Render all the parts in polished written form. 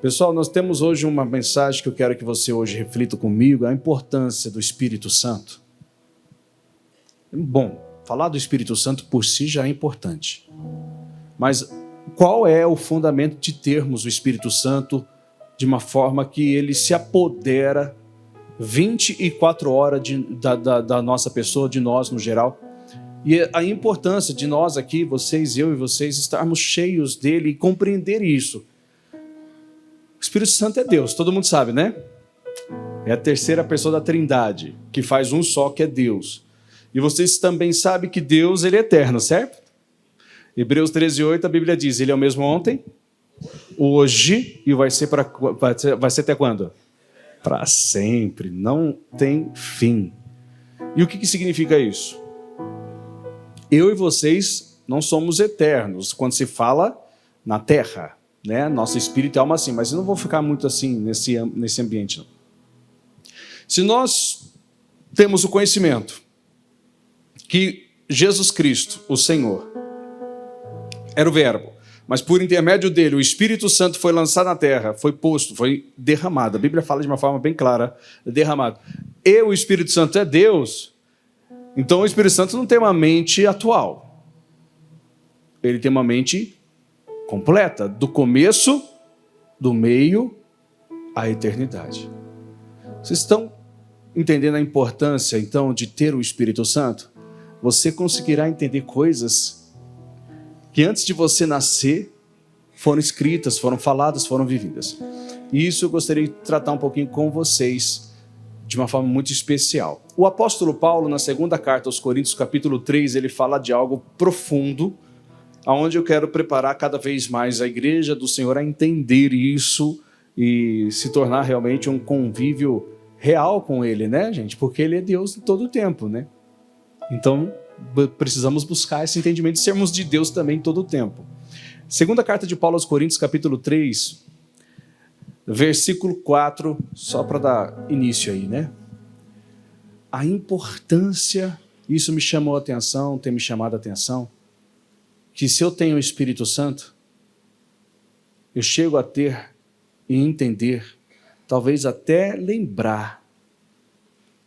Pessoal, nós temos hoje uma mensagem que eu quero que você hoje reflita comigo, a importância do Espírito Santo. Bom, falar do Espírito Santo por si já é importante. Mas qual é o fundamento de termos o Espírito Santo de uma forma que ele se apodera 24 horas da nossa pessoa, de nós no geral? E a importância de nós aqui, vocês, eu e vocês, estarmos cheios dele e compreender isso. O Espírito Santo é Deus, todo mundo sabe, né? É a terceira pessoa da Trindade, que faz um só, que é Deus. E vocês também sabem que Deus, ele é eterno, certo? Hebreus 13:8, a Bíblia diz, ele é o mesmo ontem, hoje, e vai ser até quando? Para sempre, não tem fim. E o que significa isso? Eu e vocês não somos eternos, quando se fala na terra, né? Nosso espírito e alma assim, mas eu não vou ficar muito assim nesse ambiente, não. Se nós temos o conhecimento que Jesus Cristo, o Senhor, era o verbo, mas por intermédio dele o Espírito Santo foi lançado na terra, foi posto, foi derramado. A Bíblia fala de uma forma bem clara, derramado. E o Espírito Santo é Deus, então o Espírito Santo não tem uma mente atual. Ele tem uma mente completa, do começo, do meio, à eternidade. Vocês estão entendendo a importância, então, de ter o Espírito Santo? Você conseguirá entender coisas que antes de você nascer foram escritas, foram faladas, foram vividas. E isso eu gostaria de tratar um pouquinho com vocês de uma forma muito especial. O apóstolo Paulo, na segunda carta aos Coríntios, capítulo 3, ele fala de algo profundo, onde eu quero preparar cada vez mais a igreja do Senhor a entender isso e se tornar realmente um convívio real com Ele, né, gente? Porque Ele é Deus em todo o tempo, né? Então, precisamos buscar esse entendimento de sermos de Deus também em todo o tempo. Segunda carta de Paulo aos Coríntios, capítulo 3, versículo 4, só para dar início aí, né? A importância, isso me chamou a atenção, tem me chamado a atenção, que se eu tenho o Espírito Santo, eu chego a ter e entender, talvez até lembrar,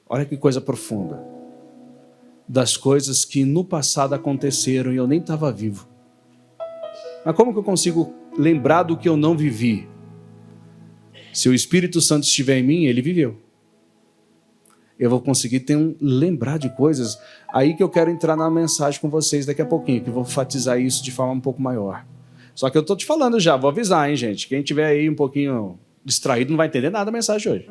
olha que coisa profunda, das coisas que no passado aconteceram e eu nem estava vivo. Mas como que eu consigo lembrar do que eu não vivi? Se o Espírito Santo estiver em mim, ele viveu. Eu vou conseguir lembrar de coisas. Aí que eu quero entrar na mensagem com vocês daqui a pouquinho, que eu vou enfatizar isso de forma um pouco maior. Só que eu estou te falando já, vou avisar, hein, gente? Quem estiver aí um pouquinho distraído não vai entender nada da mensagem hoje.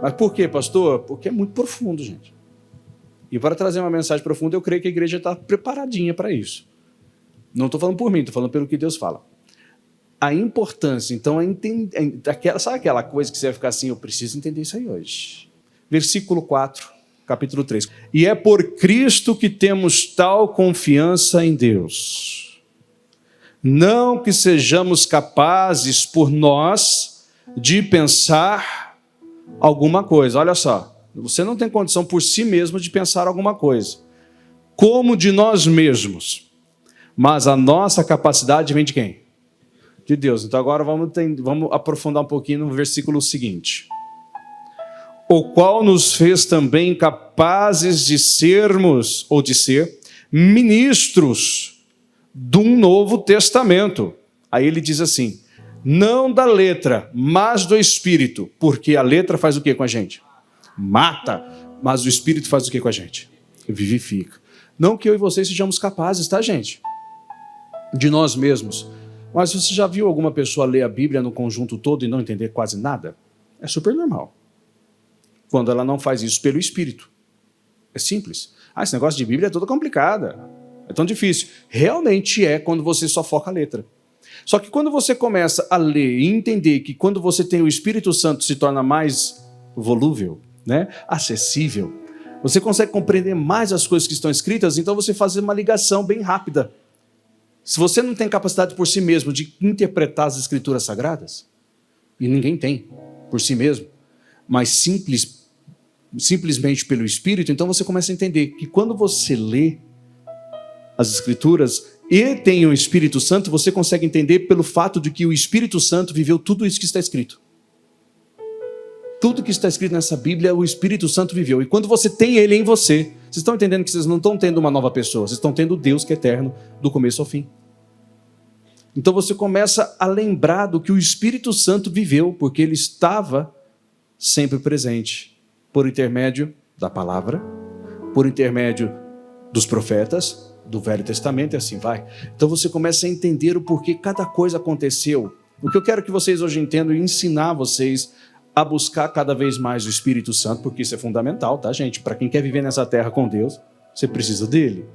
Mas por quê, pastor? Porque é muito profundo, gente. E para trazer uma mensagem profunda, eu creio que a igreja está preparadinha para isso. Não estou falando por mim, estou falando pelo que Deus fala. A importância, então, é entender. Sabe aquela coisa que você vai ficar assim, eu preciso entender isso aí hoje. Versículo 4, capítulo 3. E é por Cristo que temos tal confiança em Deus. Não que sejamos capazes por nós de pensar alguma coisa. Olha só, você não tem condição por si mesmo de pensar alguma coisa. Como de nós mesmos. Mas a nossa capacidade vem de quem? De Deus. Então agora vamos aprofundar um pouquinho no versículo seguinte. O qual nos fez também capazes de sermos, ou de ser, ministros de um novo testamento. Aí ele diz assim, não da letra, mas do Espírito, porque a letra faz o que com a gente? Mata, mas o Espírito faz o que com a gente? Vivifica. Não que eu e vocês sejamos capazes, tá, gente? De nós mesmos. Mas você já viu alguma pessoa ler a Bíblia no conjunto todo e não entender quase nada? É super normal. Quando ela não faz isso pelo Espírito. É simples. Esse negócio de Bíblia é todo complicado. É tão difícil. Realmente é quando você só foca a letra. Só que quando você começa a ler e entender que quando você tem o Espírito Santo se torna mais volúvel, né? Acessível, você consegue compreender mais as coisas que estão escritas, então você faz uma ligação bem rápida. Se você não tem capacidade por si mesmo de interpretar as Escrituras Sagradas, e ninguém tem por si mesmo, mas simplesmente pelo Espírito, então você começa a entender que quando você lê as Escrituras, e tem o Espírito Santo, você consegue entender pelo fato de que o Espírito Santo viveu tudo isso que está escrito. Tudo que está escrito nessa Bíblia, o Espírito Santo viveu. E quando você tem ele em você, vocês estão entendendo que vocês não estão tendo uma nova pessoa, vocês estão tendo Deus que é eterno, do começo ao fim. Então você começa a lembrar do que o Espírito Santo viveu, porque ele estava sempre presente, por intermédio da palavra, por intermédio dos profetas, do Velho Testamento, e assim vai. Então você começa a entender o porquê cada coisa aconteceu. O que eu quero que vocês hoje entendam e ensinar vocês a buscar cada vez mais o Espírito Santo, porque isso é fundamental, tá, gente? Para quem quer viver nessa terra com Deus, você precisa dele.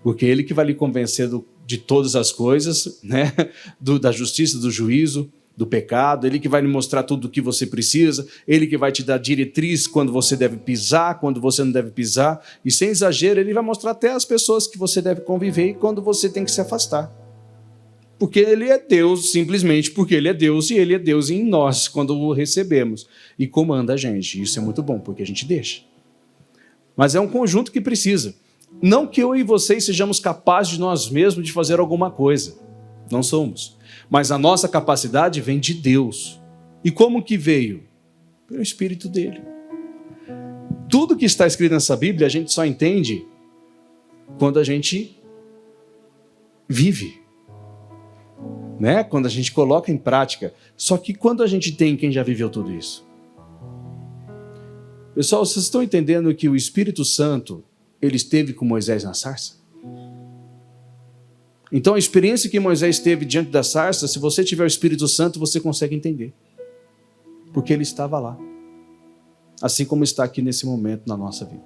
Porque é ele que vai lhe convencer de todas as coisas, né? Da justiça, do juízo, do pecado, ele que vai lhe mostrar tudo o que você precisa, ele que vai te dar diretriz quando você deve pisar, quando você não deve pisar, e sem exagero, ele vai mostrar até as pessoas que você deve conviver e quando você tem que se afastar. Porque ele é Deus, simplesmente porque ele é Deus, e ele é Deus em nós, quando o recebemos, e comanda a gente. Isso é muito bom, porque a gente deixa. Mas é um conjunto que precisa. Não que eu e vocês sejamos capazes de nós mesmos de fazer alguma coisa. Não somos. Mas a nossa capacidade vem de Deus. E como que veio? Pelo Espírito dele. Tudo que está escrito nessa Bíblia, a gente só entende quando a gente vive. Né? Quando a gente coloca em prática. Só que quando a gente tem quem já viveu tudo isso? Pessoal, vocês estão entendendo que o Espírito Santo, ele esteve com Moisés na sarça? Então a experiência que Moisés teve diante da sarça, se você tiver o Espírito Santo, você consegue entender. Porque ele estava lá. Assim como está aqui nesse momento na nossa vida.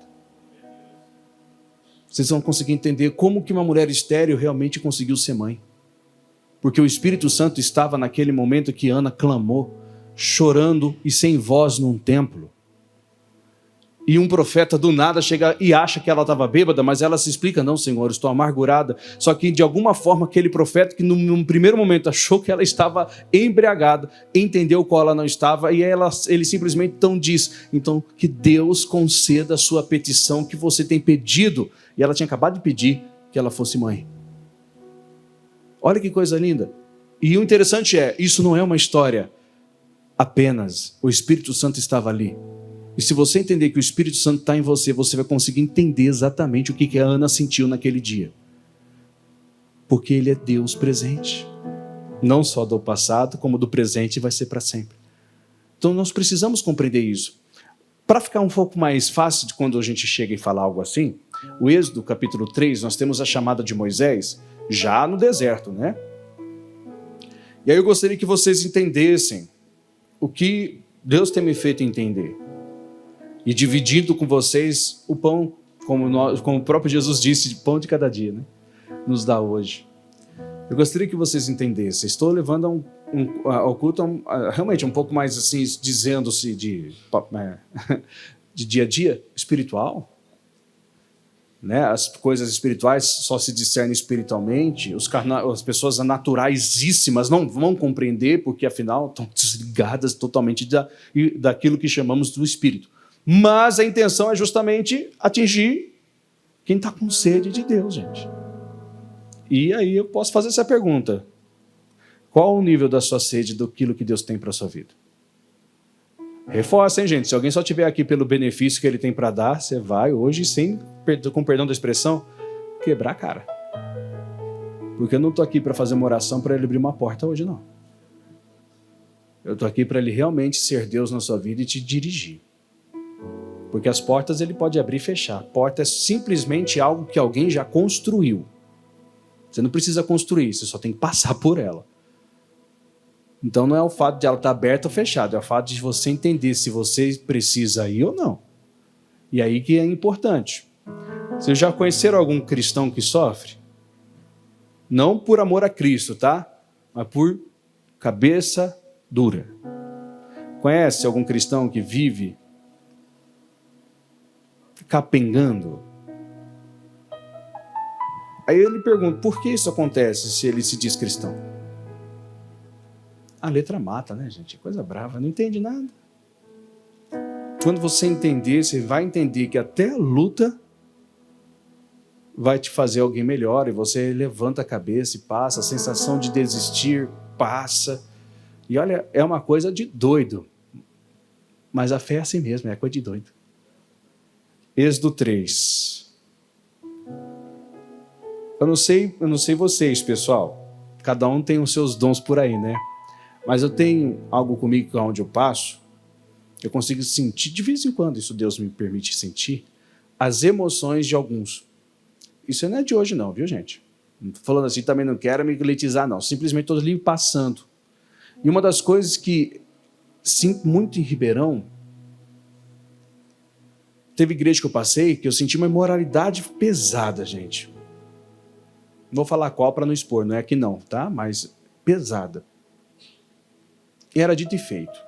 Vocês vão conseguir entender como que uma mulher estéril realmente conseguiu ser mãe. Porque o Espírito Santo estava naquele momento que Ana clamou, chorando e sem voz num templo. E um profeta do nada chega e acha que ela estava bêbada, mas ela se explica, não, Senhor, estou amargurada. Só que de alguma forma aquele profeta que num primeiro momento achou que ela estava embriagada, entendeu qual ela não estava, e ele simplesmente então diz, então que Deus conceda a sua petição que você tem pedido. E ela tinha acabado de pedir que ela fosse mãe. Olha que coisa linda. E o interessante é, isso não é uma história apenas. O Espírito Santo estava ali. E se você entender que o Espírito Santo está em você, você vai conseguir entender exatamente o que a Ana sentiu naquele dia. Porque ele é Deus presente. Não só do passado, como do presente vai ser para sempre. Então nós precisamos compreender isso. Para ficar um pouco mais fácil de quando a gente chega e fala algo assim, o Êxodo capítulo 3, nós temos a chamada de Moisés, já no deserto, né? E aí eu gostaria que vocês entendessem o que Deus tem me feito entender. E dividindo com vocês o pão, como o próprio Jesus disse, pão de cada dia, né? Nos dá hoje. Eu gostaria que vocês entendessem. Estou levando ao culto realmente um pouco mais assim, dizendo-se de dia a dia espiritual. Né? As coisas espirituais só se discernem espiritualmente. As pessoas naturaisíssimas não vão compreender, porque afinal estão desligadas totalmente daquilo que chamamos do espírito. Mas a intenção é justamente atingir quem está com sede de Deus, gente. E aí eu posso fazer essa pergunta. Qual o nível da sua sede daquilo que Deus tem para a sua vida? Reforça, hein, gente? Se alguém só estiver aqui pelo benefício que ele tem para dar, você vai hoje, com perdão da expressão, quebrar a cara. Porque eu não estou aqui para fazer uma oração para ele abrir uma porta hoje, não. Eu estou aqui para ele realmente ser Deus na sua vida e te dirigir. Porque as portas ele pode abrir e fechar. A porta é simplesmente algo que alguém já construiu. Você não precisa construir, você só tem que passar por ela. Então não é o fato de ela estar aberta ou fechada, é o fato de você entender se você precisa ir ou não. E aí que é importante. Vocês já conheceram algum cristão que sofre? Não por amor a Cristo, tá? Mas por cabeça dura. Conhece algum cristão que vive capengando? Aí eu lhe pergunto, por que isso acontece se ele se diz cristão? A letra mata, né, gente? Coisa brava, não entende nada. Quando você entender, você vai entender que até a luta vai te fazer alguém melhor, e você levanta a cabeça e passa, a sensação de desistir passa. E olha, é uma coisa de doido. Mas a fé é assim mesmo, é coisa de doido. Êxodo 3. Eu não sei vocês, pessoal. Cada um tem os seus dons por aí, né? Mas eu tenho algo comigo onde eu passo. Eu consigo sentir, de vez em quando, isso Deus me permite sentir, as emoções de alguns. Isso não é de hoje não, viu, gente? Não estou falando assim, também não quero me gletizar, não. Simplesmente estou ali passando. E uma das coisas que sinto muito em Ribeirão, teve igreja que eu passei, que eu senti uma imoralidade pesada, gente. Não vou falar qual para não expor, não é que não, tá? Mas pesada. E era dito e feito.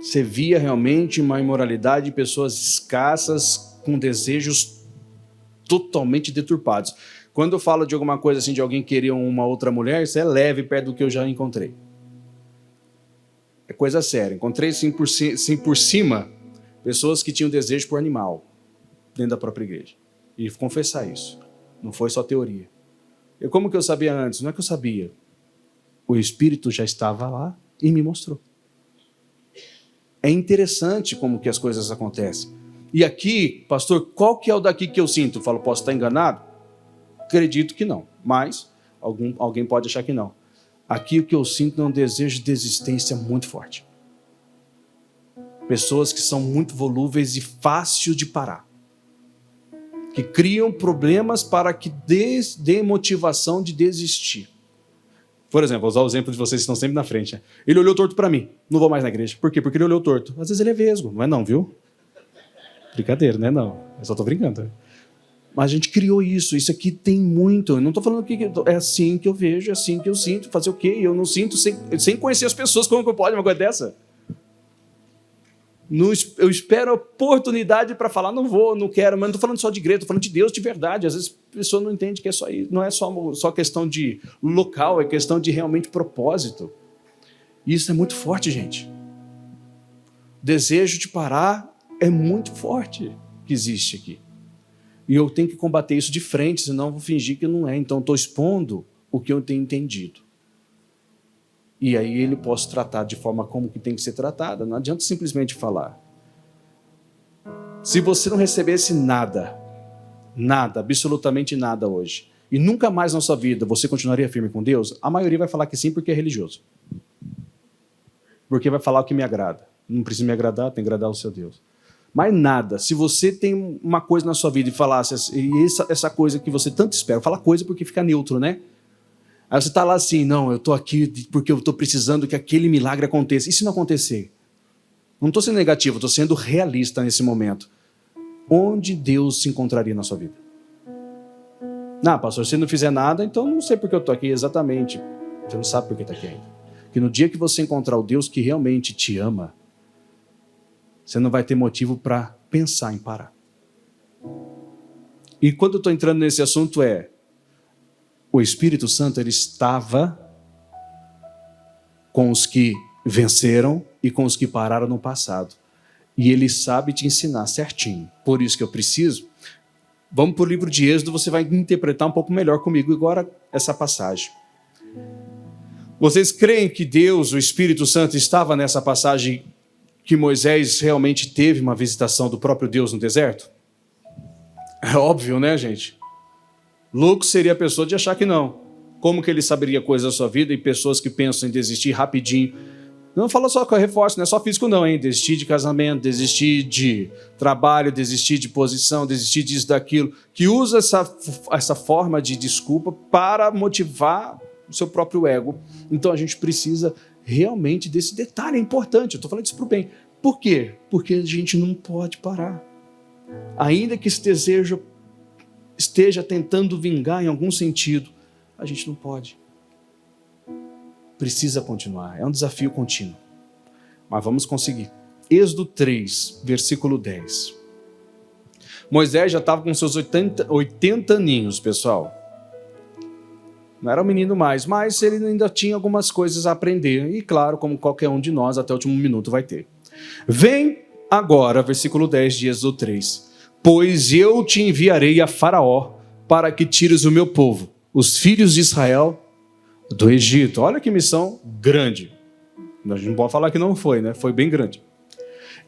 Você via realmente uma imoralidade de pessoas escassas, com desejos totalmente deturpados. Quando eu falo de alguma coisa assim, de alguém querer uma outra mulher, isso é leve perto do que eu já encontrei. É coisa séria. Encontrei assim por cima pessoas que tinham desejo por animal dentro da própria igreja. E confessar isso. Não foi só teoria. E como que eu sabia antes? Não é que eu sabia. O Espírito já estava lá e me mostrou. É interessante como que as coisas acontecem. E aqui, pastor, qual que é o daqui que eu sinto? Eu falo, posso estar enganado? Acredito que não, mas alguém pode achar que não. Aqui o que eu sinto é um desejo de desistência muito forte. Pessoas que são muito volúveis e fácil de parar. Que criam problemas para que dê motivação de desistir. Por exemplo, vou usar o exemplo de vocês que estão sempre na frente. Ele olhou torto para mim. Não vou mais na igreja. Por quê? Porque ele olhou torto. Às vezes ele é vesgo. Não é não, viu? Brincadeira, não é não. Eu só estou brincando. Mas a gente criou isso. Isso aqui tem muito. Eu não estou falando que é assim que eu vejo, é assim que eu sinto. Fazer o quê? Eu não sinto sem conhecer as pessoas. Como que eu posso uma coisa dessa? Eu espero a oportunidade para falar, não vou, não quero, mas não estou falando só de igreja, estou falando de Deus de verdade. Às vezes a pessoa não entende que é só isso, não é só questão de local, é questão de realmente propósito. E isso é muito forte, gente. O desejo de parar é muito forte que existe aqui. E eu tenho que combater isso de frente, senão eu vou fingir que não é. Então estou expondo o que eu tenho entendido. E aí ele posso tratar de forma como que tem que ser tratada. Não adianta simplesmente falar. Se você não recebesse nada, absolutamente nada hoje, e nunca mais na sua vida você continuaria firme com Deus, a maioria vai falar que sim porque é religioso. Porque vai falar o que me agrada. Não precisa me agradar, tem que agradar o seu Deus. Mas nada. Se você tem uma coisa na sua vida e falasse essa coisa que você tanto espera, fala coisa porque fica neutro, né? Aí você está lá assim, não, eu estou aqui porque eu estou precisando que aquele milagre aconteça. E se não acontecer? Não estou sendo negativo, estou sendo realista nesse momento. Onde Deus se encontraria na sua vida? Não, pastor, se não fizer nada, então não sei porque eu estou aqui exatamente. Você não sabe por que está aqui ainda. Porque no dia que você encontrar o Deus que realmente te ama, você não vai ter motivo para pensar em parar. E quando eu estou entrando nesse assunto o Espírito Santo ele estava com os que venceram e com os que pararam no passado. E ele sabe te ensinar certinho. Por isso que eu preciso. Vamos para o livro de Êxodo, você vai interpretar um pouco melhor comigo agora essa passagem. Vocês creem que Deus, o Espírito Santo, estava nessa passagem que Moisés realmente teve uma visitação do próprio Deus no deserto? É óbvio, né, gente? Louco seria a pessoa de achar que não. Como que ele saberia coisas da sua vida e pessoas que pensam em desistir rapidinho? Não fala só com reforço, não é só físico não, hein? Desistir de casamento, desistir de trabalho, desistir de posição, desistir disso, daquilo, que usa essa forma de desculpa para motivar o seu próprio ego. Então a gente precisa realmente desse detalhe, é importante, eu estou falando isso para o bem. Por quê? Porque a gente não pode parar. Ainda que esse desejo esteja tentando vingar em algum sentido, a gente não pode. Precisa continuar, é um desafio contínuo. Mas vamos conseguir. Êxodo 3, versículo 10. Moisés já estava com seus 80 aninhos, pessoal. Não era um menino mais, mas ele ainda tinha algumas coisas a aprender. E claro, como qualquer um de nós, até o último minuto vai ter. Vem agora, versículo 10 de Êxodo 3. pois eu te enviarei a Faraó para que tires o meu povo, os filhos de Israel, do Egito. Olha que missão grande. A gente não pode falar que não foi, né? Foi bem grande.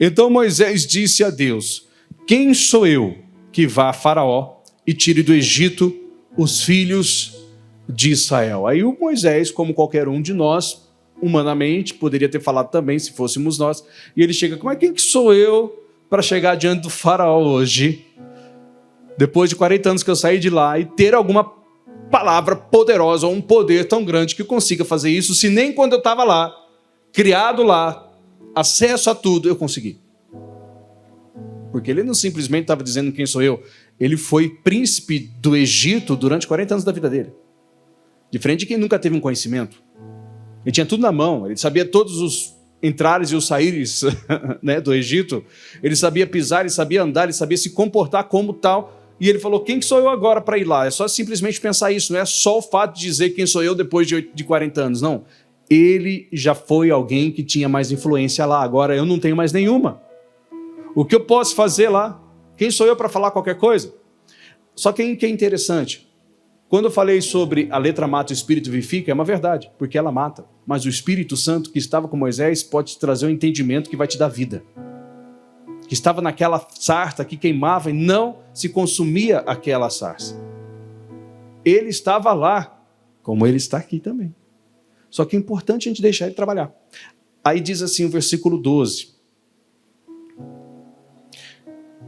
Então Moisés disse a Deus: quem sou eu que vá a Faraó e tire do Egito os filhos de Israel? Aí o Moisés, como qualquer um de nós, humanamente, poderia ter falado também, se fôssemos nós, e ele chega: mas quem que sou eu para chegar diante do Faraó hoje, depois de 40 anos que eu saí de lá, e ter alguma palavra poderosa ou um poder tão grande que consiga fazer isso, se nem quando eu estava lá, criado lá, acesso a tudo, eu consegui. Porque ele não simplesmente estava dizendo quem sou eu, ele foi príncipe do Egito durante 40 anos da vida dele. Diferente de quem nunca teve um conhecimento. Ele tinha tudo na mão, ele sabia todos os entrares e os saíres né, do Egito, ele sabia pisar, ele sabia andar, ele sabia se comportar como tal, e ele falou: quem que sou eu agora para ir lá? É só simplesmente pensar isso, não é só o fato de dizer quem sou eu depois de 40 anos, não. Ele já foi alguém que tinha mais influência lá, agora eu não tenho mais nenhuma. O que eu posso fazer lá? Quem sou eu para falar qualquer coisa? Só que é interessante, quando eu falei sobre a letra mata e o Espírito vivifica, é uma verdade, porque ela mata. Mas o Espírito Santo que estava com Moisés pode te trazer um entendimento que vai te dar vida. Que estava naquela sarça que queimava e não se consumia aquela sarça. Ele estava lá, como ele está aqui também. Só que é importante a gente deixar ele trabalhar. Aí diz assim o versículo 12.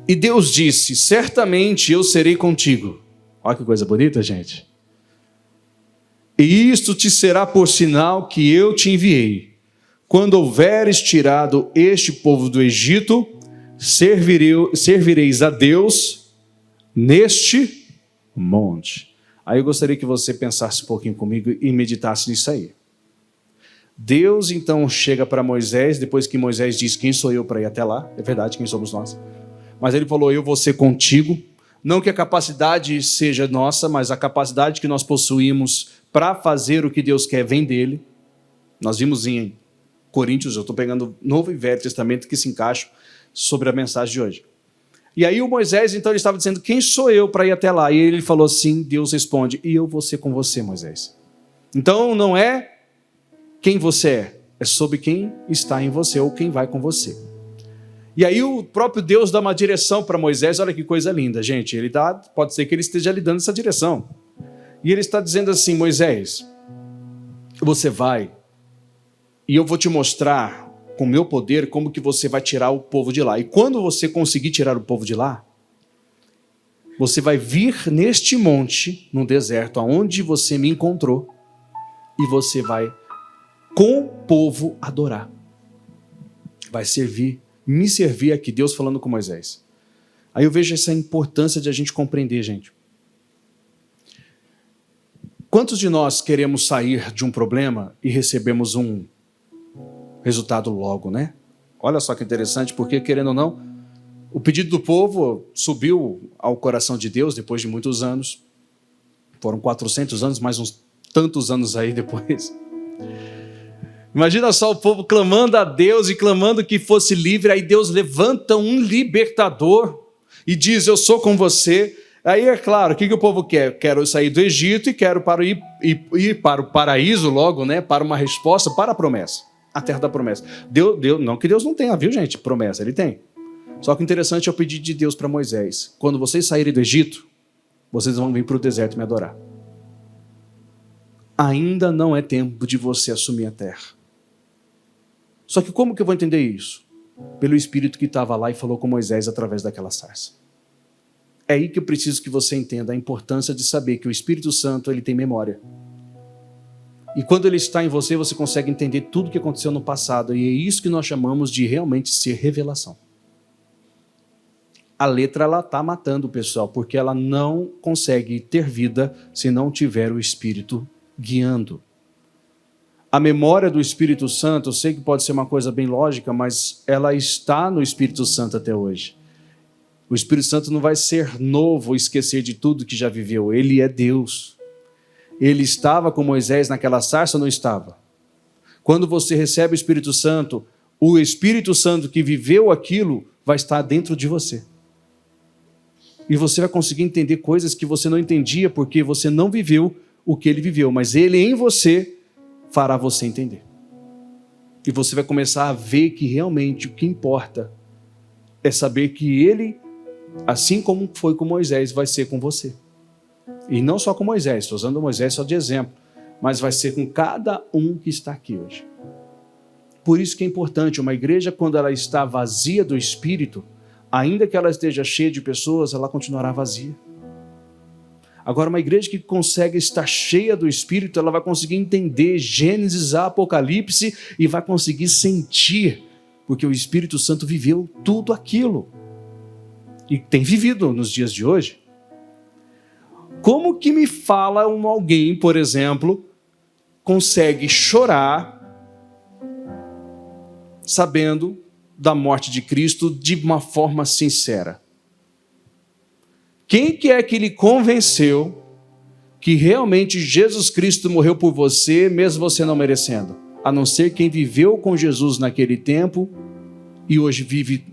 E Deus disse: certamente eu serei contigo. Olha que coisa bonita, gente. E isto te será por sinal que eu te enviei. Quando houveres tirado este povo do Egito, servireis a Deus neste monte. Aí eu gostaria que você pensasse um pouquinho comigo e meditasse nisso aí. Deus então chega para Moisés, depois que Moisés diz: quem sou eu para ir até lá? É verdade, quem somos nós? Mas ele falou: eu vou ser contigo. Não que a capacidade seja nossa, mas a capacidade que nós possuímos para fazer o que Deus quer vem dele. Nós vimos em Coríntios, eu estou pegando Novo e Velho Testamento que se encaixam sobre a mensagem de hoje. E aí o Moisés, então, ele estava dizendo: quem sou eu para ir até lá? E ele falou assim, Deus responde: e eu vou ser com você, Moisés. Então não é quem você é sobre quem está em você ou quem vai com você. E aí o próprio Deus dá uma direção para Moisés. Olha que coisa linda, gente. Ele dá, pode ser que ele esteja lhe dando essa direção. E ele está dizendo assim: Moisés, você vai e eu vou te mostrar com o meu poder como que você vai tirar o povo de lá. E quando você conseguir tirar o povo de lá, você vai vir neste monte, no deserto, aonde você me encontrou, e você vai com o povo adorar. Vai me servir aqui, Deus falando com Moisés. Aí eu vejo essa importância de a gente compreender, gente. Quantos de nós queremos sair de um problema e recebemos um resultado logo, né? Olha só que interessante, porque querendo ou não, o pedido do povo subiu ao coração de Deus depois de muitos anos. Foram 400 anos, mais uns tantos anos aí depois. Imagina só o povo clamando a Deus e clamando que fosse livre. Aí Deus levanta um libertador e diz: eu sou com você. Aí é claro, o que o povo quer? Quero sair do Egito e quero ir para o paraíso logo, né? Para uma resposta, para a promessa. A terra da promessa. Deus, não que Deus não tenha, viu, gente? Promessa, ele tem. Só que o interessante é o pedido de Deus para Moisés: quando vocês saírem do Egito, vocês vão vir para o deserto me adorar. Ainda não é tempo de você assumir a terra. Só que como que eu vou entender isso? Pelo Espírito que estava lá e falou com Moisés através daquela sarça. É aí que eu preciso que você entenda a importância de saber que o Espírito Santo, ele tem memória. E quando ele está em você, você consegue entender tudo o que aconteceu no passado. E é isso que nós chamamos de realmente ser revelação. A letra, ela está matando o pessoal, porque ela não consegue ter vida se não tiver o Espírito guiando. A memória do Espírito Santo, eu sei que pode ser uma coisa bem lógica, mas ela está no Espírito Santo até hoje. O Espírito Santo não vai ser novo ou esquecer de tudo que já viveu. Ele é Deus. Ele estava com Moisés naquela sarça ou não estava? Quando você recebe o Espírito Santo que viveu aquilo vai estar dentro de você. E você vai conseguir entender coisas que você não entendia porque você não viveu o que ele viveu. Mas ele em você fará você entender. E você vai começar a ver que realmente o que importa é saber que ele, assim como foi com Moisés, vai ser com você. E não só com Moisés, estou usando Moisés só de exemplo, mas vai ser com cada um que está aqui hoje. Por isso que é importante, uma igreja, quando ela está vazia do Espírito, ainda que ela esteja cheia de pessoas, ela continuará vazia. Agora, uma igreja que consegue estar cheia do Espírito, ela vai conseguir entender Gênesis a Apocalipse e vai conseguir sentir, porque o Espírito Santo viveu tudo aquilo. E tem vivido nos dias de hoje. Como que me fala alguém, por exemplo, consegue chorar sabendo da morte de Cristo de uma forma sincera? Quem que é que lhe convenceu que realmente Jesus Cristo morreu por você, mesmo você não merecendo? A não ser quem viveu com Jesus naquele tempo e hoje vive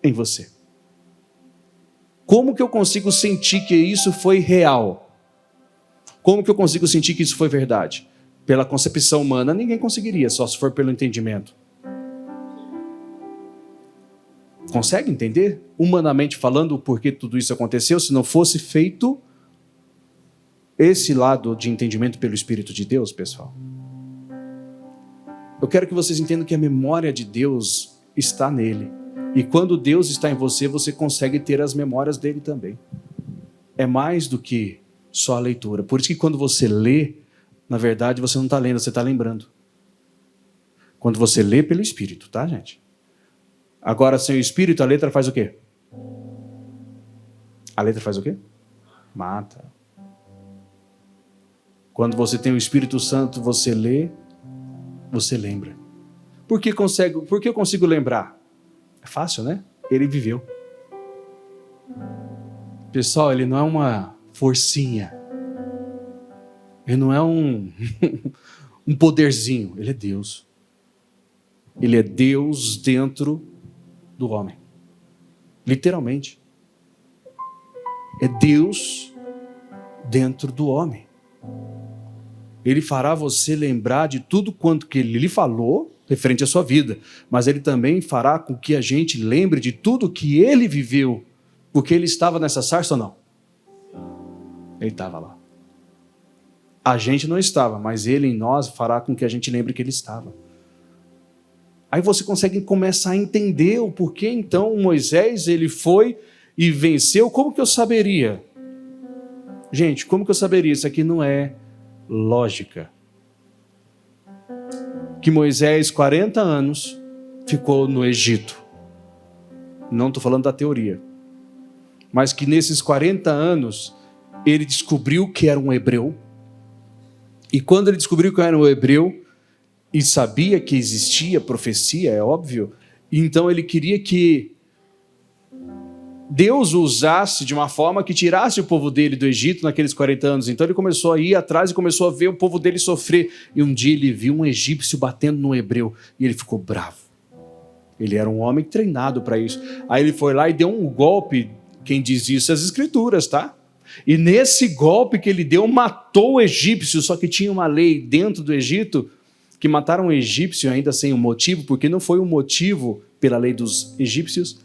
em você. Como que eu consigo sentir que isso foi real? Como que eu consigo sentir que isso foi verdade? Pela concepção humana, ninguém conseguiria, só se for pelo entendimento. Consegue entender? Humanamente falando, o porquê tudo isso aconteceu, se não fosse feito esse lado de entendimento pelo Espírito de Deus, pessoal? Eu quero que vocês entendam que a memória de Deus está nele. E quando Deus está em você, você consegue ter as memórias dele também. É mais do que só a leitura. Por isso que quando você lê, na verdade, você não está lendo, você está lembrando. Quando você lê pelo Espírito, tá, gente? Agora, sem o Espírito, a letra faz o quê? A letra faz o quê? Mata. Quando você tem o Espírito Santo, você lê, você lembra. Por que eu consigo lembrar? É fácil, né? Ele viveu. Pessoal, ele não é uma forcinha. Ele não é um poderzinho. Ele é Deus. Ele é Deus dentro do homem. Literalmente. É Deus dentro do homem. Ele fará você lembrar de tudo quanto que ele lhe falou referente à sua vida, mas ele também fará com que a gente lembre de tudo que ele viveu, porque ele estava nessa sarça ou não? Ele estava lá. A gente não estava, mas ele em nós fará com que a gente lembre que ele estava. Aí você consegue começar a entender o porquê então Moisés ele foi e venceu. Como que eu saberia? Gente, como que eu saberia? Isso aqui não é lógica. Que Moisés, 40 anos, ficou no Egito. Não estou falando da teoria. Mas que nesses 40 anos, ele descobriu que era um hebreu. E quando ele descobriu que era um hebreu, e sabia que existia profecia, é óbvio, então ele queria que Deus o usasse de uma forma que tirasse o povo dele do Egito naqueles 40 anos. Então ele começou a ir atrás e começou a ver o povo dele sofrer. E um dia ele viu um egípcio batendo no hebreu e ele ficou bravo. Ele era um homem treinado para isso. Aí ele foi lá e deu um golpe, quem diz isso? As escrituras, tá? E nesse golpe que ele deu, matou o egípcio, só que tinha uma lei dentro do Egito que mataram um egípcio ainda sem um motivo, porque não foi um motivo pela lei dos egípcios,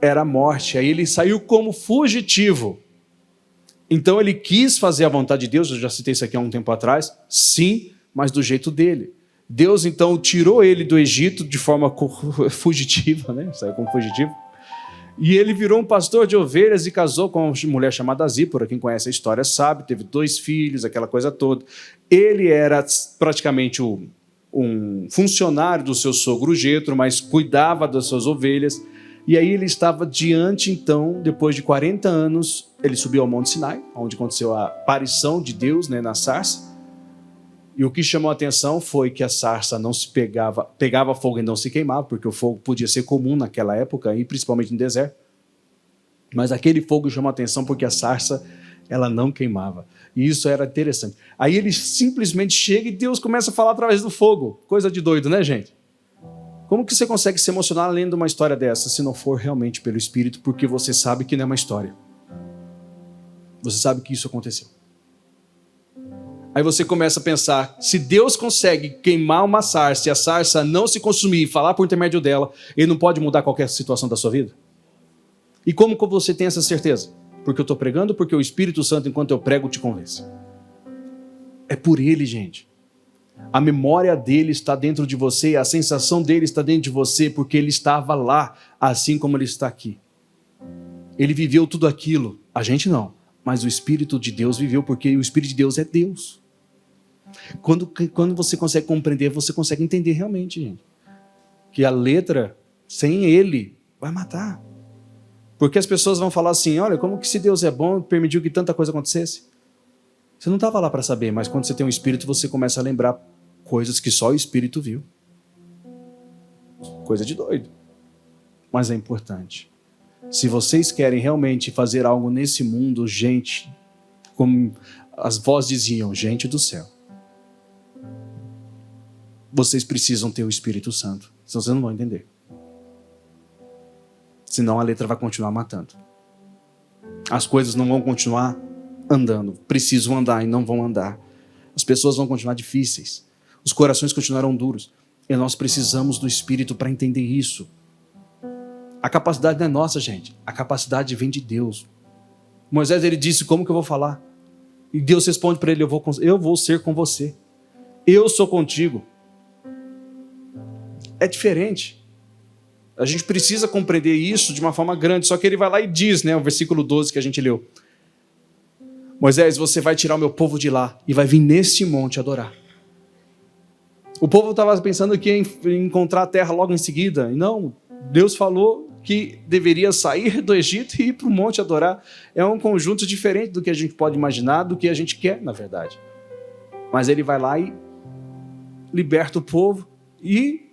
era a morte. Aí ele saiu como fugitivo. Então ele quis fazer a vontade de Deus, eu já citei isso aqui há um tempo atrás, sim, mas do jeito dele. Deus então tirou ele do Egito de forma fugitiva, né? Saiu como fugitivo. E ele virou um pastor de ovelhas e casou com uma mulher chamada Zípora. Quem conhece a história sabe, teve 2 filhos, aquela coisa toda. Ele era praticamente um funcionário do seu sogro Jetro, mas cuidava das suas ovelhas. E aí ele estava diante, então, depois de 40 anos, ele subiu ao Monte Sinai, onde aconteceu a aparição de Deus, né, na sarça. E o que chamou a atenção foi que a sarça não se pegava fogo e não se queimava, porque o fogo podia ser comum naquela época, e principalmente no deserto. Mas aquele fogo chamou a atenção porque a sarça, ela não queimava. E isso era interessante. Aí ele simplesmente chega e Deus começa a falar através do fogo. Coisa de doido, né, gente? Como que você consegue se emocionar lendo uma história dessa, se não for realmente pelo Espírito, porque você sabe que não é uma história? Você sabe que isso aconteceu. Aí você começa a pensar, se Deus consegue queimar uma sarça e a sarça não se consumir e falar por intermédio dela, Ele não pode mudar qualquer situação da sua vida? E como que você tem essa certeza? Porque eu estou pregando, porque o Espírito Santo, enquanto eu prego, te convence. É por Ele, gente. A memória dele está dentro de você, a sensação dele está dentro de você, porque ele estava lá, assim como ele está aqui. Ele viveu tudo aquilo, a gente não, mas o Espírito de Deus viveu, porque o Espírito de Deus é Deus. Quando você consegue compreender, você consegue entender realmente, gente, que a letra, sem ele, vai matar. Porque as pessoas vão falar assim, olha, como que se Deus é bom, permitiu que tanta coisa acontecesse? Você não estava lá para saber, mas quando você tem um Espírito, você começa a lembrar coisas que só o Espírito viu. Coisa de doido. Mas é importante. Se vocês querem realmente fazer algo nesse mundo, gente, como as vozes diziam, gente do céu, vocês precisam ter o Espírito Santo. Senão vocês não vão entender. Senão a letra vai continuar matando. As coisas não vão continuar andando, precisam andar e não vão andar. As pessoas vão continuar difíceis, os corações continuarão duros, e nós precisamos do Espírito para entender isso. A capacidade não é nossa, gente, a capacidade vem de Deus. Moisés, ele disse, como que eu vou falar? E Deus responde para ele, eu vou ser com você, eu sou contigo. É diferente. A gente precisa compreender isso de uma forma grande, só que ele vai lá e diz, né, o versículo 12 que a gente leu, Moisés, você vai tirar o meu povo de lá e vai vir neste monte adorar. O povo estava pensando que ia encontrar a terra logo em seguida. E não, Deus falou que deveria sair do Egito e ir para o monte adorar. É um conjunto diferente do que a gente pode imaginar, do que a gente quer, na verdade. Mas ele vai lá e liberta o povo e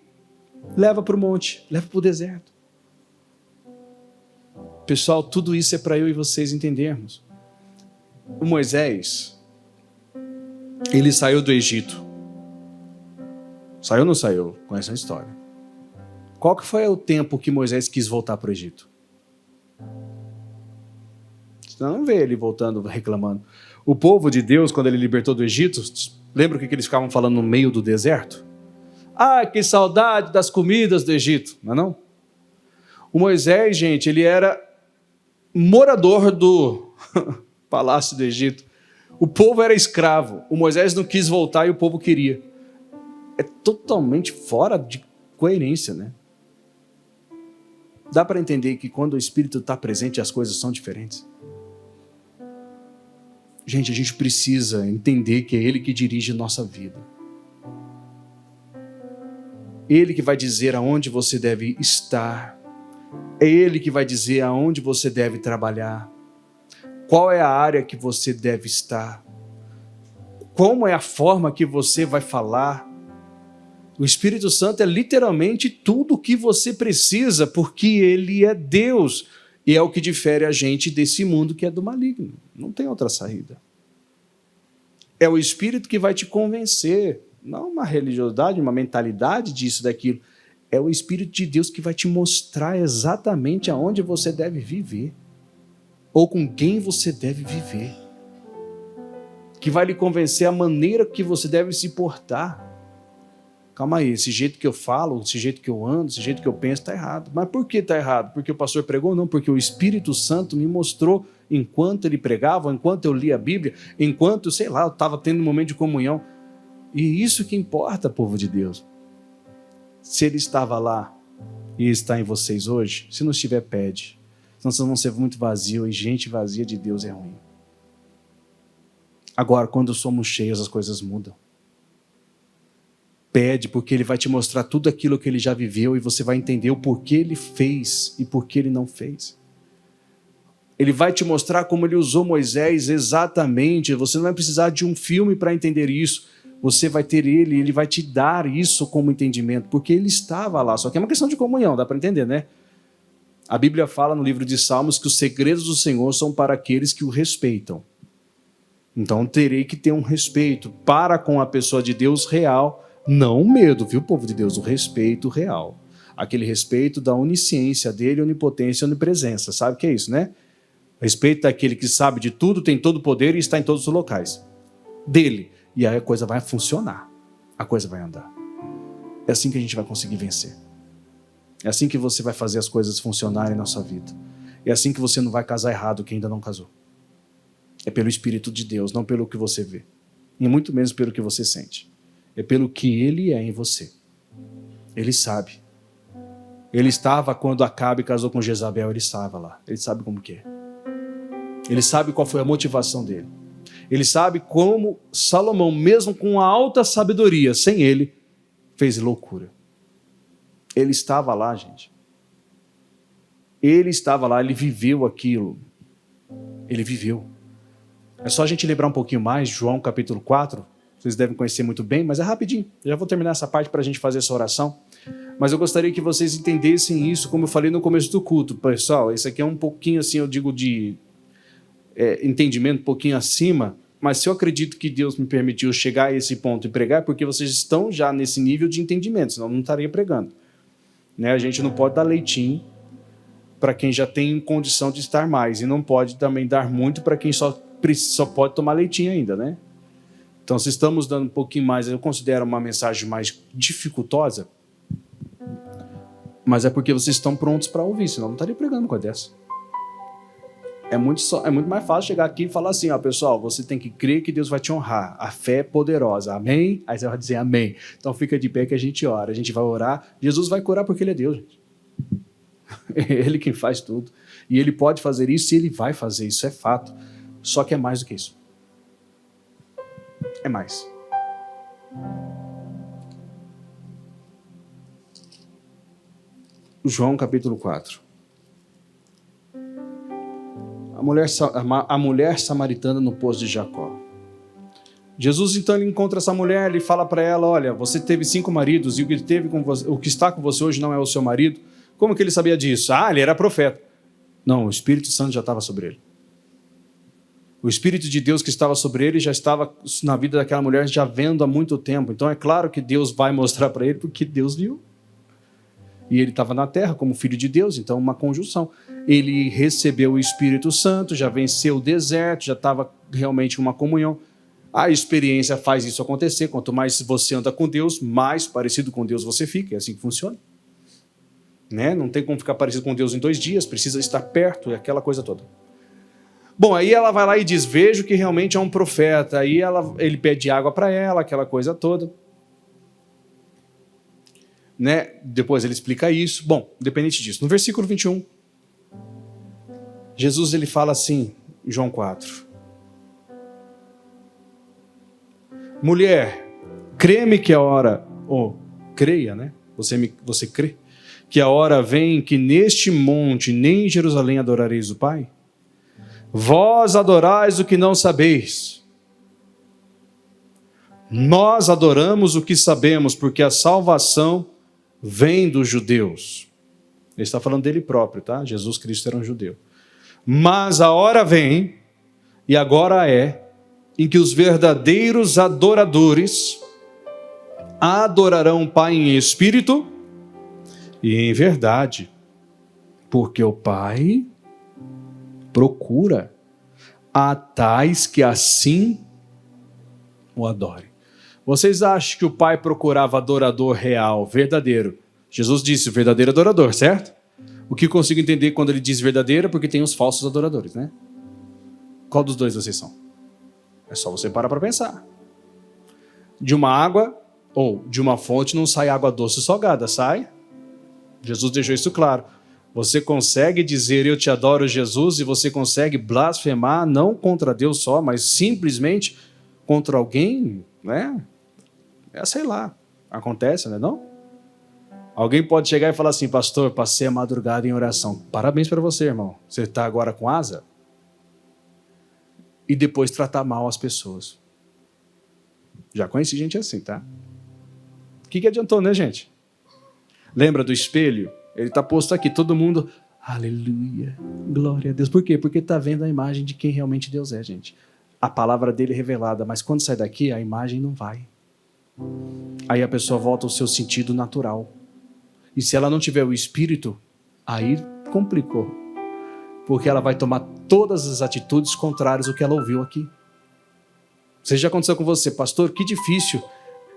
leva para o monte, leva para o deserto. Pessoal, tudo isso é para eu e vocês entendermos. O Moisés, ele saiu do Egito. Saiu ou não saiu? Com essa história. Qual que foi o tempo que Moisés quis voltar para o Egito? Você não vê ele voltando, reclamando. O povo de Deus, quando ele libertou do Egito, lembra o que eles ficavam falando no meio do deserto? Ah, que saudade das comidas do Egito, não é não? O Moisés, gente, ele era morador do palácio do Egito. O povo era escravo. O Moisés não quis voltar e o povo queria. É totalmente fora de coerência, né? Dá para entender que quando o Espírito está presente, as coisas são diferentes. Gente, a gente precisa entender que é Ele que dirige nossa vida. Ele que vai dizer aonde você deve estar. É Ele que vai dizer aonde você deve trabalhar. Qual é a área que você deve estar? Como é a forma que você vai falar? O Espírito Santo é literalmente tudo o que você precisa, porque Ele é Deus. E é o que difere a gente desse mundo que é do maligno. Não tem outra saída. É o Espírito que vai te convencer. Não uma religiosidade, uma mentalidade disso, daquilo. É o Espírito de Deus que vai te mostrar exatamente aonde você deve viver. Ou com quem você deve viver, que vai lhe convencer a maneira que você deve se portar. Calma aí, esse jeito que eu falo, esse jeito que eu ando, esse jeito que eu penso está errado. Mas por que está errado? Porque o pastor pregou? Não, porque o Espírito Santo me mostrou enquanto ele pregava, enquanto eu lia a Bíblia, enquanto, sei lá, eu estava tendo um momento de comunhão. E isso que importa, povo de Deus. Se ele estava lá e está em vocês hoje, se não estiver, pede. Senão vocês vão ser muito vazios, e gente vazia de Deus é ruim. Agora, quando somos cheios, as coisas mudam. Pede, porque Ele vai te mostrar tudo aquilo que Ele já viveu e você vai entender o porquê Ele fez e porquê Ele não fez. Ele vai te mostrar como Ele usou Moisés exatamente. Você não vai precisar de um filme para entender isso. Você vai ter Ele, Ele vai te dar isso como entendimento, porque Ele estava lá. Só que é uma questão de comunhão, dá para entender, né? A Bíblia fala no livro de Salmos que os segredos do Senhor são para aqueles que o respeitam. Então terei que ter um respeito para com a pessoa de Deus real, não o medo, viu, povo de Deus? O respeito real. Aquele respeito da onisciência dele, onipotência e onipresença. Sabe o que é isso, né? Respeito daquele que sabe de tudo, tem todo o poder e está em todos os locais. Dele. E aí a coisa vai funcionar. A coisa vai andar. É assim que a gente vai conseguir vencer. É assim que você vai fazer as coisas funcionarem na sua vida. É assim que você não vai casar errado quem ainda não casou. É pelo Espírito de Deus, não pelo que você vê. E muito menos pelo que você sente. É pelo que Ele é em você. Ele sabe. Ele estava quando Acabe casou com Jezabel, ele estava lá. Ele sabe como que é. Ele sabe qual foi a motivação dele. Ele sabe como Salomão, mesmo com a alta sabedoria, sem ele, fez loucura. Ele estava lá, gente. Ele estava lá, ele viveu aquilo. Ele viveu. É só a gente lembrar um pouquinho mais, João capítulo 4, vocês devem conhecer muito bem, mas é rapidinho. Eu já vou terminar essa parte para a gente fazer essa oração. Mas eu gostaria que vocês entendessem isso, como eu falei no começo do culto. Pessoal, esse aqui é um pouquinho assim, eu digo de entendimento, um pouquinho acima, mas se eu acredito que Deus me permitiu chegar a esse ponto e pregar, é porque vocês estão já nesse nível de entendimento, senão eu não estaria pregando. Né? A gente não pode dar leitinho para quem já tem condição de estar mais, e não pode também dar muito para quem só pode tomar leitinho ainda, né? Então, se estamos dando um pouquinho mais, eu considero uma mensagem mais dificultosa, mas é porque vocês estão prontos para ouvir, senão eu não estaria pregando com a dessa. É muito mais fácil chegar aqui e falar assim, ó, pessoal, você tem que crer que Deus vai te honrar. A fé é poderosa. Amém? Aí você vai dizer amém. Então fica de pé que a gente ora. A gente vai orar. Jesus vai curar porque Ele é Deus, gente. É Ele quem faz tudo. E Ele pode fazer isso e Ele vai fazer isso, é fato. Só que é mais do que isso. É mais. João capítulo 4. A mulher samaritana no poço de Jacó. Jesus, então, ele encontra essa mulher, ele fala para ela, olha, você teve 5 maridos e o que está com você hoje não é o seu marido. Como que ele sabia disso? Ah, ele era profeta. Não, o Espírito Santo já estava sobre ele. O Espírito de Deus que estava sobre ele já estava na vida daquela mulher já vendo há muito tempo. Então é claro que Deus vai mostrar para ele porque Deus viu. E ele estava na terra como filho de Deus, então uma conjunção. Ele recebeu o Espírito Santo, já venceu o deserto, já estava realmente uma comunhão. A experiência faz isso acontecer. Quanto mais você anda com Deus, mais parecido com Deus você fica. É assim que funciona. Né? Não tem como ficar parecido com Deus em 2 dias, precisa estar perto, e aquela coisa toda. Bom, aí ela vai lá e diz, vejo que realmente é um profeta. Aí ele pede água para ela, aquela coisa toda. Né? Depois ele explica isso. Bom, independente disso. No versículo 21, Jesus ele fala assim, João 4. Mulher, crê-me que a hora... creia, né? Você crê? Que a hora vem que neste monte, nem em Jerusalém adorareis o Pai? Vós adorais o que não sabeis. Nós adoramos o que sabemos, porque a salvação vem dos judeus. Ele está falando dele próprio, tá? Jesus Cristo era um judeu. Mas a hora vem, e agora é, em que os verdadeiros adoradores adorarão o Pai em espírito e em verdade, porque o Pai procura a tais que assim o adorem. Vocês acham que o Pai procurava adorador real, verdadeiro? Jesus disse verdadeiro adorador, certo? O que eu consigo entender quando ele diz verdadeiro é porque tem os falsos adoradores, né? Qual dos dois vocês são? É só você parar para pensar. De uma água ou de uma fonte não sai água doce ou salgada, sai? Jesus deixou isso claro. Você consegue dizer eu te adoro, Jesus, e você consegue blasfemar não contra Deus só, mas simplesmente contra alguém, né? Sei lá, acontece, né? Não? Alguém pode chegar e falar assim, pastor, passei a madrugada em oração. Parabéns para você, irmão. Você está agora com asa? E depois tratar mal as pessoas. Já conheci gente assim, tá? O que adiantou, né, gente? Lembra do espelho? Ele está posto aqui, todo mundo, aleluia, glória a Deus. Por quê? Porque está vendo a imagem de quem realmente Deus é, gente. A palavra dele é revelada, mas quando sai daqui, a imagem não vai. Aí a pessoa volta ao seu sentido natural. E se ela não tiver o Espírito, aí complicou. Porque ela vai tomar todas as atitudes contrárias ao que ela ouviu aqui. Isso já aconteceu com você, pastor? Que difícil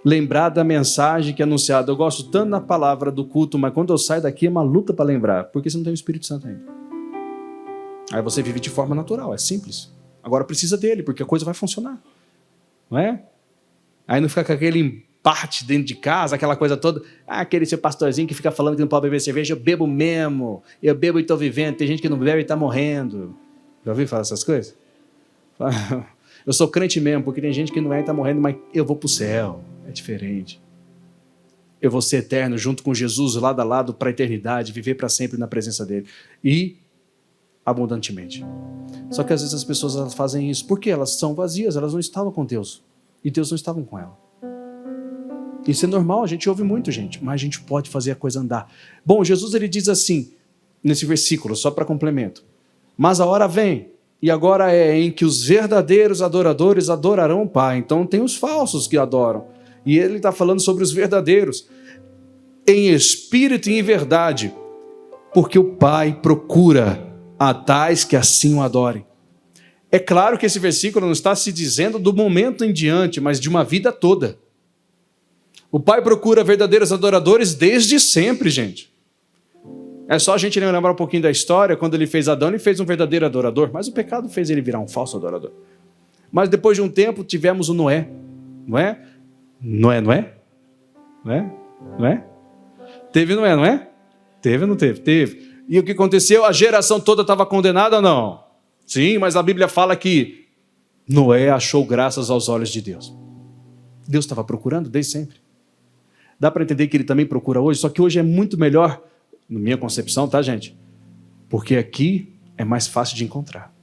lembrar da mensagem que é anunciada. Eu gosto tanto da palavra do culto, mas quando eu saio daqui é uma luta para lembrar, porque você não tem o Espírito Santo ainda. Aí você vive de forma natural, é simples. Agora precisa dele, porque a coisa vai funcionar. Não é? Aí não fica com aquele empate dentro de casa, aquela coisa toda. Aquele seu pastorzinho que fica falando que não pode beber cerveja. Eu bebo mesmo. Eu bebo e estou vivendo. Tem gente que não bebe e está morrendo. Já ouviu falar essas coisas? Eu sou crente mesmo, porque tem gente que não é e está morrendo, mas eu vou para o céu. É diferente. Eu vou ser eterno junto com Jesus, lado a lado, para a eternidade, viver para sempre na presença dele. E abundantemente. Só que às vezes as pessoas elas fazem isso porque elas são vazias, elas não estavam com Deus. E Deus não estava com ela. Isso é normal, a gente ouve muito, gente, mas a gente pode fazer a coisa andar. Bom, Jesus ele diz assim, nesse versículo, só para complemento. Mas a hora vem, e agora é em que os verdadeiros adoradores adorarão o Pai. Então tem os falsos que adoram. E ele está falando sobre os verdadeiros, em espírito e em verdade, porque o Pai procura a tais que assim o adorem. É claro que esse versículo não está se dizendo do momento em diante, mas de uma vida toda. O Pai procura verdadeiros adoradores desde sempre, gente. É só a gente lembrar um pouquinho da história, quando ele fez Adão, ele fez um verdadeiro adorador, mas o pecado fez ele virar um falso adorador. Mas depois de um tempo, tivemos o Noé, não é? Noé? Teve Noé, não é? Teve ou não teve? Teve. E o que aconteceu? A geração toda estava condenada ou não? Sim, mas a Bíblia fala que Noé achou graças aos olhos de Deus. Deus estava procurando desde sempre. Dá para entender que ele também procura hoje, só que hoje é muito melhor, na minha concepção, tá, gente? Porque aqui é mais fácil de encontrar.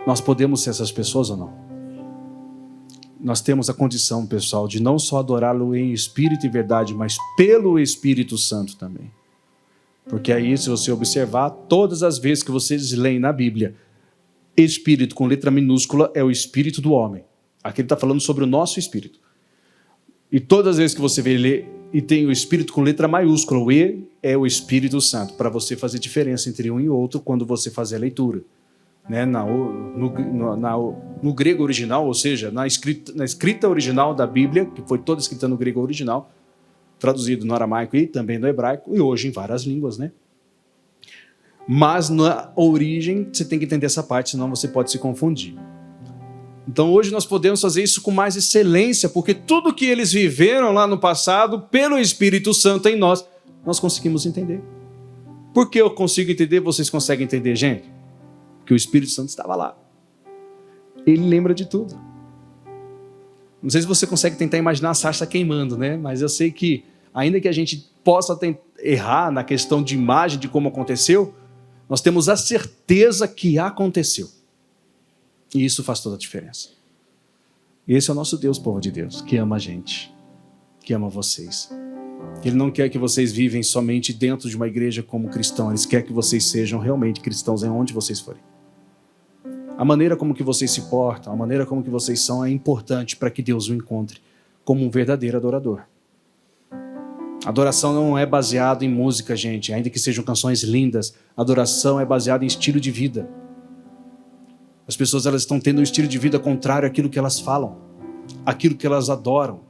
Nós podemos ser essas pessoas ou não? Nós temos a condição, pessoal, de não só adorá-lo em espírito e verdade, mas pelo Espírito Santo também. Porque aí, se você observar, todas as vezes que vocês leem na Bíblia, espírito com letra minúscula é o espírito do homem. Aqui ele está falando sobre o nosso espírito. E todas as vezes que você vê ler e tem o espírito com letra maiúscula, o E é o Espírito Santo, para você fazer diferença entre um e outro quando você fazer a leitura. Né? No grego original, ou seja, na escrita original da Bíblia, que foi toda escrita no grego original, traduzido no aramaico e também no hebraico, e hoje em várias línguas, né? Mas na origem, você tem que entender essa parte, senão você pode se confundir. Então hoje nós podemos fazer isso com mais excelência, porque tudo que eles viveram lá no passado, pelo Espírito Santo em nós, nós conseguimos entender. Por que eu consigo entender, vocês conseguem entender, gente? Porque o Espírito Santo estava lá. Ele lembra de tudo. Não sei se você consegue tentar imaginar a sarça queimando, né? Mas eu sei que, ainda que a gente possa errar na questão de imagem de como aconteceu, nós temos a certeza que aconteceu. E isso faz toda a diferença. Esse é o nosso Deus, povo de Deus, que ama a gente, que ama vocês. Ele não quer que vocês vivem somente dentro de uma igreja como cristão, ele quer que vocês sejam realmente cristãos em onde vocês forem. A maneira como que vocês se portam, a maneira como que vocês são é importante para que Deus o encontre como um verdadeiro adorador. Adoração não é baseada em música, gente, ainda que sejam canções lindas. Adoração é baseada em estilo de vida. As pessoas elas estão tendo um estilo de vida contrário àquilo que elas falam, àquilo que elas adoram,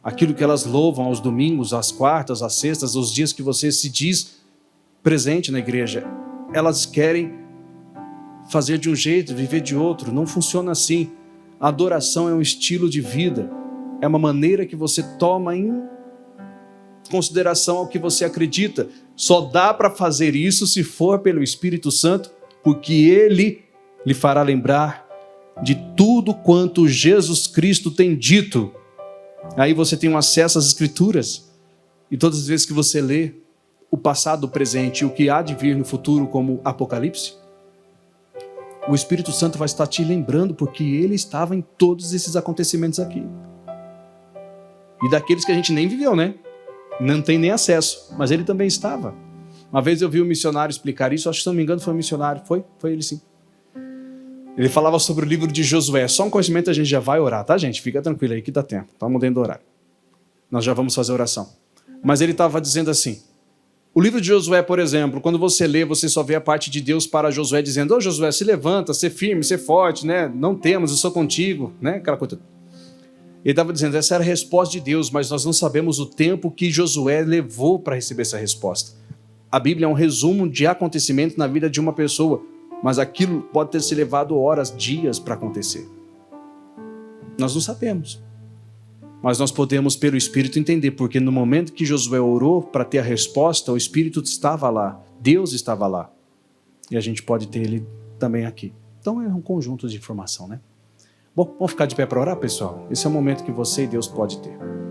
àquilo que elas louvam aos domingos, às quartas, às sextas, aos dias que você se diz presente na igreja. Elas querem fazer de um jeito, viver de outro. Não funciona assim. A adoração é um estilo de vida. É uma maneira que você toma em consideração ao que você acredita. Só dá para fazer isso se for pelo Espírito Santo, porque Ele lhe fará lembrar de tudo quanto Jesus Cristo tem dito. Aí você tem um acesso às Escrituras. E todas as vezes que você lê o passado, o presente e o que há de vir no futuro como Apocalipse, o Espírito Santo vai estar te lembrando, porque Ele estava em todos esses acontecimentos aqui. E daqueles que a gente nem viveu, né? Não tem nem acesso, mas Ele também estava. Uma vez eu vi um missionário explicar isso, acho que se não me engano foi um missionário, foi ele sim. Ele falava sobre o livro de Josué. Só um conhecimento a gente já vai orar, tá, gente? Fica tranquilo aí que dá tempo. Estamos dentro do horário. Nós já vamos fazer oração. Mas ele estava dizendo assim, o livro de Josué, por exemplo, quando você lê, você só vê a parte de Deus para Josué dizendo, ô Josué, se levanta, ser firme, ser forte, né? Não temos, eu sou contigo, né? Aquela coisa. Ele estava dizendo, essa era a resposta de Deus, mas nós não sabemos o tempo que Josué levou para receber essa resposta. A Bíblia é um resumo de acontecimentos na vida de uma pessoa, mas aquilo pode ter se levado horas, dias para acontecer. Nós não sabemos. Mas nós podemos, pelo Espírito, entender, porque no momento que Josué orou para ter a resposta, o Espírito estava lá, Deus estava lá. E a gente pode ter ele também aqui. Então é um conjunto de informação, né? Bom, vamos ficar de pé para orar, pessoal? Esse é o momento que você e Deus pode ter.